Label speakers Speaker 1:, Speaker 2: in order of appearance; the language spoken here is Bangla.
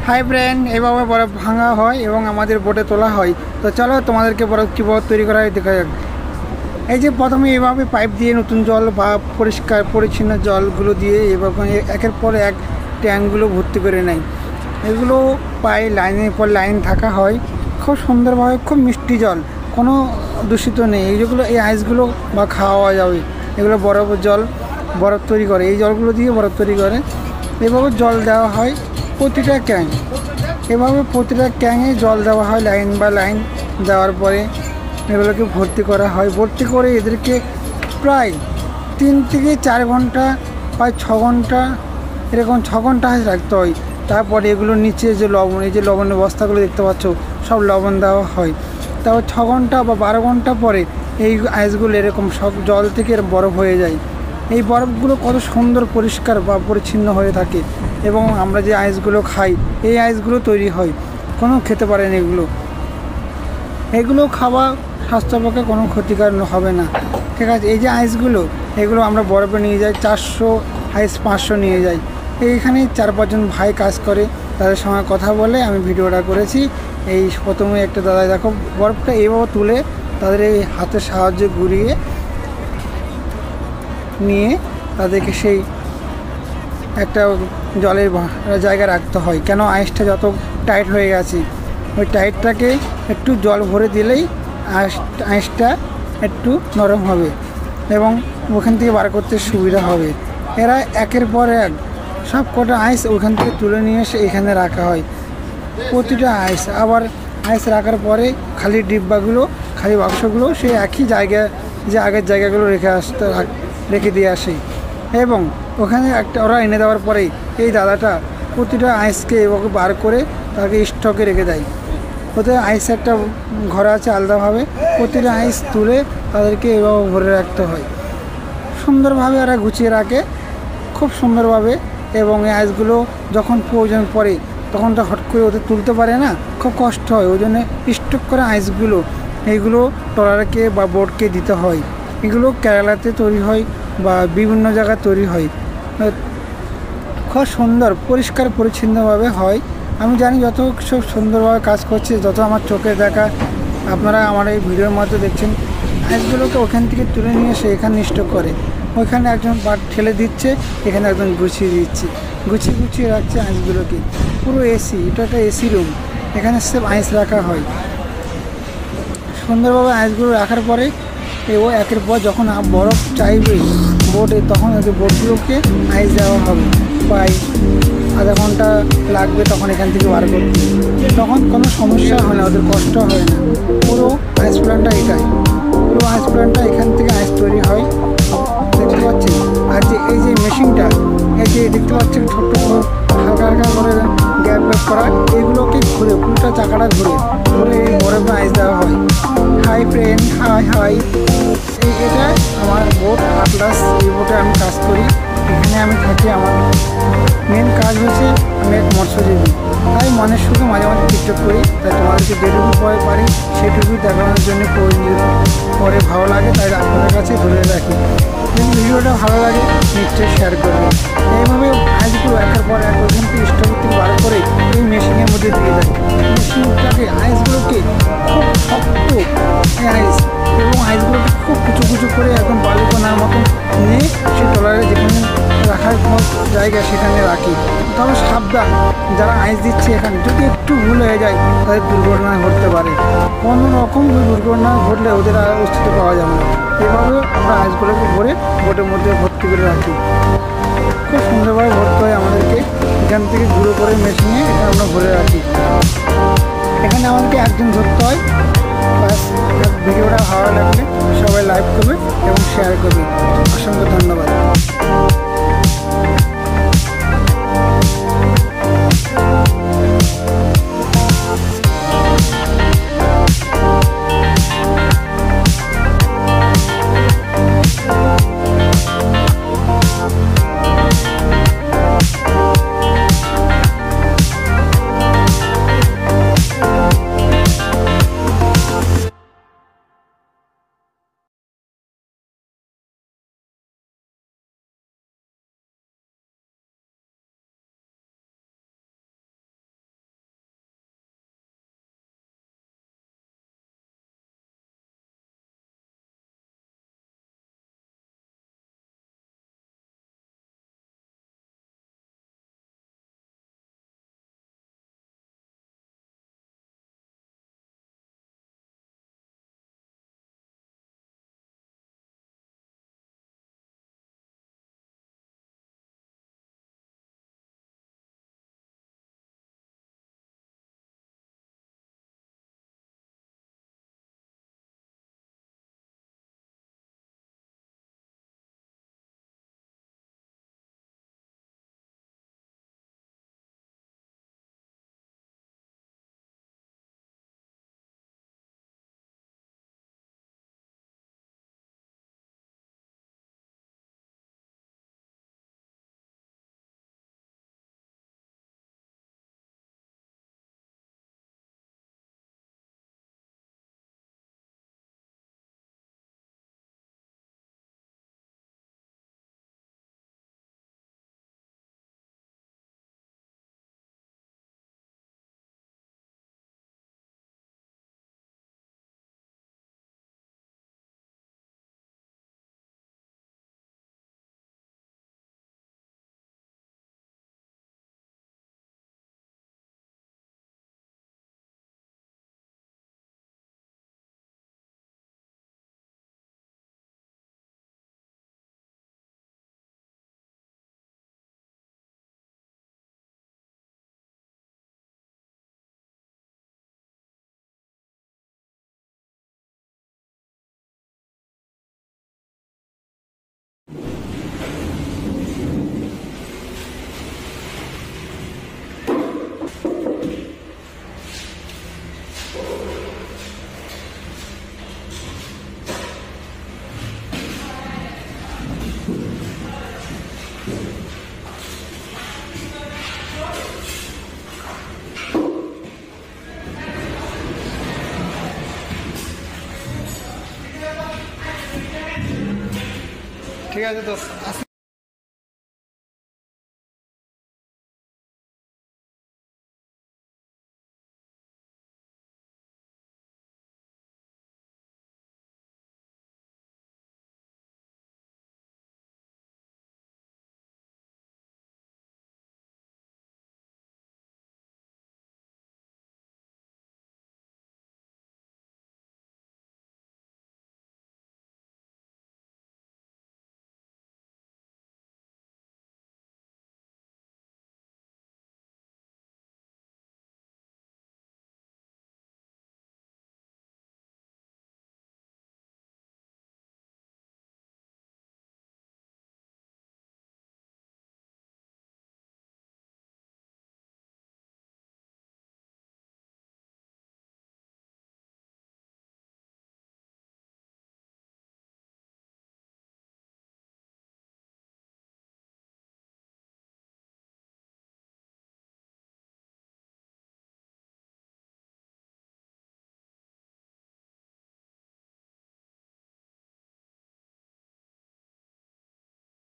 Speaker 1: হাই ফ্রেন্ড, এইভাবে বরফ ভাঙা হয় এবং আমাদের বোটে তোলা হয়। তো চলো তোমাদেরকে বরফ কীভাবে তৈরি করা হয় দেখা যাক। এই যে প্রথমে এভাবে পাইপ দিয়ে নতুন জল বা পরিষ্কার পরিচ্ছন্ন জলগুলো দিয়ে এভাবে একের পর এক ট্যাঙ্কগুলো ভর্তি করে নেয়। এগুলো প্রায় লাইনের পর লাইন থাকা হয়, খুব সুন্দরভাবে, খুব মিষ্টি জল, কোনো দূষিত নেই। এইগুলো এই আইসগুলো বা খাওয়া যাবে। এগুলো বরফের জল, বরফ তৈরি করে, এই জলগুলো দিয়ে বরফ তৈরি করে। এভাবে জল দেওয়া হয় প্রতিটা ক্যাং, এভাবে প্রতিটা ক্যাঙে জল দেওয়া হয় লাইন বা লাইন দেওয়ার পরে এগুলোকে ভর্তি করা হয়। ভর্তি করে এদেরকে প্রায় 3 থেকে 4 ঘন্টা, প্রায় 6 ঘন্টা, এরকম 6 ঘন্টা রাখতে হয়। তারপরে এগুলোর নিচে যে লবণ, এই যে লবণের বস্তাগুলো দেখতে পাচ্ছ, সব লবণ দেওয়া হয়। তারপর 6 ঘন্টা বা 12 ঘন্টা পরে এই আইসগুলো এরকম সব জল থেকে বরফ হয়ে যায়। এই বরফগুলো কত সুন্দর পরিষ্কার বা পরিচ্ছন্ন হয়ে থাকে এবং আমরা যে আইসগুলো খাই, এই আইসগুলো তৈরি হয়, কোনো খেতে পারেন এগুলো খাওয়া স্বাস্থ্যপক্ষে কোনো ক্ষতিকর হবে না, ঠিক আছে। এই যে আইসগুলো, এগুলো আমরা বরফে নিয়ে যাই, 400 আইস 500 নিয়ে যাই। এইখানে 4-5 জন ভাই কাজ করে, তাদের সঙ্গে কথা বলে আমি ভিডিওটা করেছি। এই প্রথমে একটা দাদা দেখো বরফটা এইভাবে তুলে তাদের এই হাতের সাহায্যে ঘুরিয়ে নিয়ে তাদেরকে সেই একটা জলের জায়গায় রাখতে হয়। কেন আইসটা যত টাইট হয়ে গেছে, ওই টাইটটাকে একটু জল ভরে দিলেই আইসটা একটু নরম হবে এবং ওখান থেকে বার করতে সুবিধা হবে। এরা একের পর এক সব কটা আইস ওখান থেকে তুলে নিয়ে এসে এখানে রাখা হয়। প্রতিটা আইস আবার আইস রাখার পরে খালি ডিব্বাগুলো, খালি বাক্সগুলো সেই একই জায়গায়, যে আগের জায়গাগুলো রেখে দিয়ে আসে এবং ওখানে একটা ওরা এনে দেওয়ার পরেই এই দাদাটা প্রতিটা আইসকে এভাবে বার করে তাকে স্টকে রেখে দেয়। ওদের আইস একটা ঘর আছে আলাদাভাবে, প্রতিটা আইস তুলে তাদেরকে এভাবে ভরে রাখতে হয়। সুন্দরভাবে ওরা গুছিয়ে রাখে, খুব সুন্দরভাবে। এবং এই আইসগুলো যখন প্রয়োজন পড়ে তখন তো হট করে ওদের তুলতে পারে না, খুব কষ্ট হয়। ওই জন্য স্টক করা আইসগুলো এইগুলো ট্রলারকে বা বোটকে দিতে হয়। এগুলো কেরালাতে তৈরি হয় বা বিভিন্ন জায়গায় তৈরি হয়, খুব সুন্দর পরিষ্কার পরিচ্ছন্নভাবে হয়। আমি জানি যত সব সুন্দরভাবে কাজ করছে, যত আমার চোখে দেখা, আপনারা আমার এই ভিডিওর মধ্যে দেখছেন। আইসগুলোকে ওখান থেকে তুলে নিয়ে এসে এখানে স্টক করে, ওইখানে একজন পাট ঠেলে দিচ্ছে, এখানে একজন গুছিয়ে দিচ্ছে, গুছিয়ে রাখছে আইসগুলোকে। পুরো এসি, এটা একটা এসি রুম, এখানে সব আইস রাখা হয়। সুন্দরভাবে আইসগুলো রাখার পরে ও একের পর যখন বরফ চাইবে বোটে, তখন ওদের বোটগুলোকে আইস দেওয়া হবে। প্রায় আধা ঘন্টা লাগবে তখন এখান থেকে বার করতে, তখন কোনো সমস্যা হয় না, ওদের কষ্ট হয় না। পুরো আইস প্ল্যান্টটা এটাই, পুরো আইস প্ল্যান্টটা এখান থেকে আইস তৈরি হয়, দেখতে পাচ্ছেন। আর যে এই যে মেশিনটা, এই যে দেখতে পাচ্ছেন ছোট্ট হালকা হালকা করে গ্যাপ করা, এইগুলোকে ঘুরে পুরোটা চাকাটা ঘুরে এই বরফে আইস দেওয়া হয়। Hi friend, hi. এটা আমার বোট আটলাস, এই বোটে আমি কাজ করি, এখানে আমি থাকি। আমার মেন কাজ হচ্ছে আমি এক মৎস্যজীবী, তাই মনের শুধু মাঝে মাঝে টিকটক করি। তাই তোমাদেরকে যেটুকু পরে পারি সেটুকুই দেখানোর জন্য পরে ভালো লাগে, তাই আপনাদের কাছে ধরে রাখি। যদি ভিডিওটা ভালো লাগে নিশ্চয়ই শেয়ার করবেন। এইভাবে আইসগুলো একের পর এক ওইখান থেকে স্টোভের থেকে বার করে এই মেশিনের মধ্যে দিয়ে দেয়। মেশিনটাকে আইসগুলোকে খুব শক্ত আইস এবং আইসগুলোকে খুব কুচু করে একদম বালিকোনার মতন নিয়ে সে ট্রলারে যেখানে রাখার জায়গা সেখানে রাখি। তবে সাবধান, যারা আইস দিচ্ছে এখানে যদি একটু ভুল হয়ে যায় তাদের দুর্ঘটনা ঘটতে পারে। কোনো রকম দুর্ঘটনা ঘটলে ওদের আর অস্তিত্ব পাওয়া যাবে না। এভাবে আমরা আইসগুলোকে ভরে বোটের মধ্যে ভর্তি করে রাখি। খুব সুন্দরভাবে ভরতে হয় আমাদেরকে, এখান থেকে গুঁড়ো করে মেশিনে এখানে আমরা ভরে রাখি। এখানে আমাদেরকে একজন ধরতে হয়। বাস, ভিডিওটা ভালো লাগলে সবাই লাইক করবে এবং শেয়ার করবে। অসংখ্য ধন্যবাদ।
Speaker 2: ঠিক আছে তো।
Speaker 1: আসি